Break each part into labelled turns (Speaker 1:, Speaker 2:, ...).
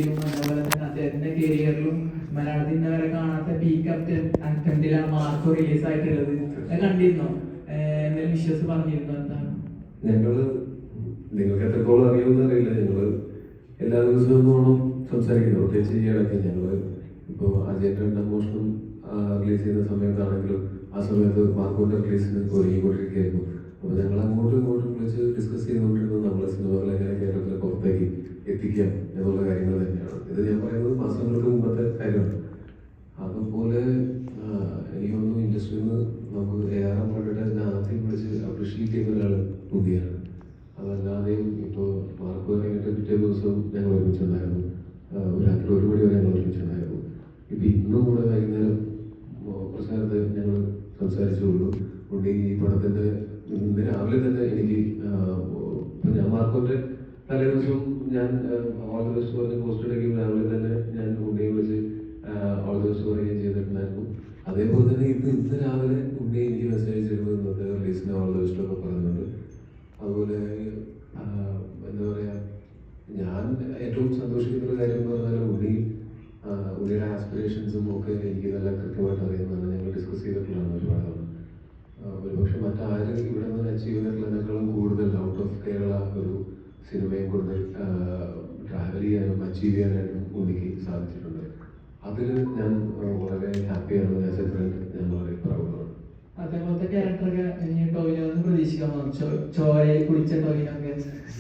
Speaker 1: അതുപോലെ തന്നെ അദ്ദേഹത്തിന്റെ കരിയറിലും മലയാളത്തിൽ ഇന്ന് വരെ കാണാത്ത പീക്ക് അറ്റംപ്റ്റിലാണ് മാർക്കോ റിലീസ് ആയിട്ടുള്ളത്. കണ്ടിരുന്നോ? എന്തെങ്കിലും വിശ്വസ് പറഞ്ഞിരുന്നോ? എന്താണ്
Speaker 2: ഞങ്ങള് നിങ്ങൾക്ക് എത്രത്തോളം അറിയുമെന്ന് അറിയില്ല. ഞങ്ങള് എല്ലാ ദിവസവും ഓണം സംസാരിക്കുന്നു. പ്രത്യേകിച്ച് ഈ ഇടയ്ക്ക് ഞങ്ങള് ഇപ്പോൾ അജയന്റെ മോഷണം റിലീസ് ചെയ്യുന്ന സമയത്താണെങ്കിലും ആ സമയത്ത് മാർക്കോന്റെ റിലീസിന് ഒരുങ്ങിക്കൊണ്ടിരിക്കുകയായിരുന്നു. അപ്പോൾ ഞങ്ങൾ അങ്ങോട്ടും ഇങ്ങോട്ടും വിളിച്ച് ഡിസ്കസ് ചെയ്തുകൊണ്ടിരുന്നത് നമ്മളെ സിനിമകൾ എങ്ങനെ കേരളത്തിലെ പുറത്തേക്ക് എത്തിക്കാം എന്നുള്ള കാര്യങ്ങൾ തന്നെയാണ്. ഇത് ഞാൻ പറയുന്നത് മാസങ്ങൾക്ക് മുമ്പത്തെ കാര്യമാണ്. അതുപോലെ എനിക്ക് തോന്നുന്നു ഇൻഡസ്ട്രിയിൽ നിന്ന് നമുക്ക് AR റഹ്മാന്റെ ആദ്യം വിളിച്ച് അപ്രീഷിയേറ്റ് ചെയ്യുന്ന ഒരാൾ പുതിയാണ്. അതല്ലാതെയും ഇപ്പോൾ മാർക്ക് കഴിഞ്ഞിട്ട് പിറ്റേ ദിവസവും ഞങ്ങൾ ഒരുമിച്ചുണ്ടായിരുന്നു. രാത്രി 1 മണി വരെ ഞങ്ങൾ ഒരുമിച്ചുണ്ടായിരുന്നു. ഇപ്പം ഇന്നും കൂടെ വൈകുന്നേരം കുറച്ച് നേരത്തെ ഞങ്ങൾ സംസാരിച്ചുള്ളൂ. ഉണ്ടി ഈ പടത്തിൻ്റെ ഇന്ന് രാവിലെ തന്നെ എനിക്ക് ഇപ്പം ഞാൻ മാർക്കോന്റെ തലേ ദിവസവും ഞാൻ ഓൾ ദി ബെസ്റ്റ് പറഞ്ഞ് പോസ്റ്റ് ഇടയ്ക്കും രാവിലെ തന്നെ ഞാൻ ഉണ്ണിയെ വിളിച്ച് ഓൾ ദി ബെസ്റ്റ് പറയുകയും ചെയ്തിട്ടുണ്ടായിരുന്നു. അതേപോലെ തന്നെ ഇന്ന് രാവിലെ ഉണ്ണി എനിക്ക് മെസ്സേജ് ചെയ്തിരുന്നു. ഇന്നത്തെ റിലീസിന് ഓൾ ദി ബെസ്റ്റ് ഒക്കെ പറയുന്നുണ്ട്. അതുപോലെ എന്താ പറയുക, ഞാൻ ഏറ്റവും സന്തോഷിക്കുന്ന ഒരു കാര്യം എന്ന് പറഞ്ഞാൽ ഉണ്ണിയുടെ ആസ്പിറേഷൻസും ഒക്കെ എനിക്ക് നല്ല കൃത്യമായിട്ട് അറിയുന്നതാണ്. ഞങ്ങൾ ഡിസ്കസ് ചെയ്തിട്ടുള്ളതാണ് ഒരുപാട്. ഒരുപക്ഷെ മറ്റാരും ഇവിടെ നിന്ന് അച്ചീവ് ചെയ്തിട്ടുള്ളതിനേക്കാളും കൂടുതൽ ഔട്ട് ഓഫ് കേരള ഒരു സിനിമയും കൊണ്ട് ട്രാവൽ ചെയ്യാനും അച്ചീവ് ചെയ്യാനായിട്ടും ഉണ്ണിക്ക് സാധിച്ചിട്ടുണ്ട്. അതിൽ ഞാൻ വളരെ ഹാപ്പിയാണ്. ആസ് എ ഫ്രണ്ട് ഞാൻ വളരെ പ്രൗഡാണ്.
Speaker 1: അതേപോലത്തെ ക്യാരക്ടറൊക്കെ ടോവിനോന്ന് പ്രതീക്ഷിക്കാമോ? ചോരയിൽ കുളിച്ച ടോവിനൊക്കെ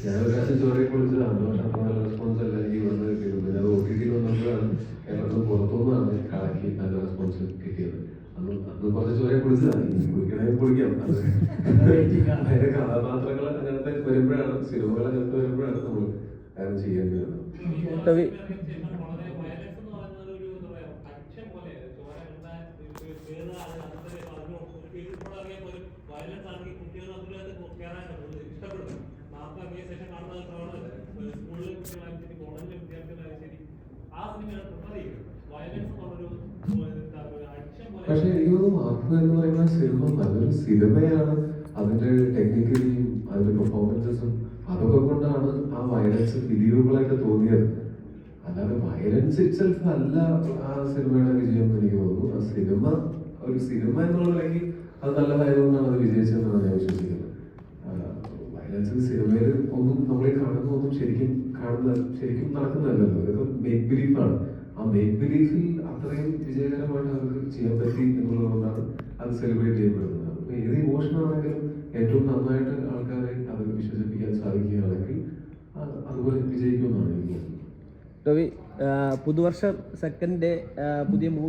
Speaker 2: ഞാൻ ഒരു പ്രാവശ്യം ചോരയിൽ കുളിച്ചതാണ്. പക്ഷെ അപ്പോൾ നല്ല റെസ്പോൺസ് അല്ല എനിക്ക് ഇവിടുന്ന് കിട്ടിയത്. പിന്നെ അത് OTT വന്നപ്പോഴാണ് കേരളത്തിൽ പുറത്തുനിന്നാണ് കടക്കി നല്ല റെസ്പോൺസ് കിട്ടിയത്. അന്ന് കുറച്ച് ചോരയിൽ കുളിച്ചതാണ്. കുളിക്കണമെങ്കിൽ കുളിക്കാം. അതിന്റെ കഥാപാത്രങ്ങൾ അങ്ങനത്തെ വരുമ്പോഴാണ്, സിനിമകൾ അങ്ങനത്തെ വരുമ്പോഴാണ് നമ്മൾ കാര്യം ചെയ്യേണ്ടി വരുന്നത്. പക്ഷെ എനിക്ക് തോന്നുന്നു മാർക്കോ എന്ന് പറയുന്ന സിനിമ നല്ലൊരു സിനിമയാണ്. അതിന്റെ ടെക്നിക്കലിയും അതിന്റെ പെർഫോമൻസസും അതൊക്കെ കൊണ്ടാണ് ആ വയലൻസ് ഫിലിമുകളായിട്ട് തോന്നിയത്. അല്ലാതെ വയലൻസ് ഇറ്റ്സെൽഫ് അല്ല ആ സിനിമയുടെ വിജയം എന്ന് എനിക്ക് തോന്നുന്നു. ആ സിനിമ ഒരു സിനിമ എന്നുള്ളതിലേക്ക് അത് നല്ലതായതുകൊണ്ടാണ് അത് വിജയിച്ചതെന്നാണ് ഞാൻ വിശ്വസിക്കുന്നത്. വയലൻസ് സിനിമയിൽ ഒന്നും നമ്മളെ കാണുന്നതൊന്നും ശരിക്കും നടക്കുന്നതല്ലല്ലോ. ഇതൊക്കെ മേക്ക് ബിലീഫാണ്. ആ മേക്ക് ബിലീഫിൽ അത്രയും വിജയകരമായിട്ട് അവർക്ക് ചെയ്യാൻ പറ്റി എന്നുള്ളതുകൊണ്ടാണ് അത് സെലിബ്രേറ്റ് ചെയ്യപ്പെടുന്നത്. അപ്പോൾ ഏത് ഇമോഷനാണെങ്കിലും ഏറ്റവും നന്നായിട്ട് ആൾക്കാരെ അത് വിശ്വസിപ്പിക്കാൻ സാധിക്കുകയാണെങ്കിൽ അതുപോലെ വിജയിക്കുമെന്നാണ് എനിക്ക് തോന്നുന്നത്.
Speaker 3: ടോവി, പുതുവർഷം സെക്കൻഡ് ഡേ പുതിയ മൂവി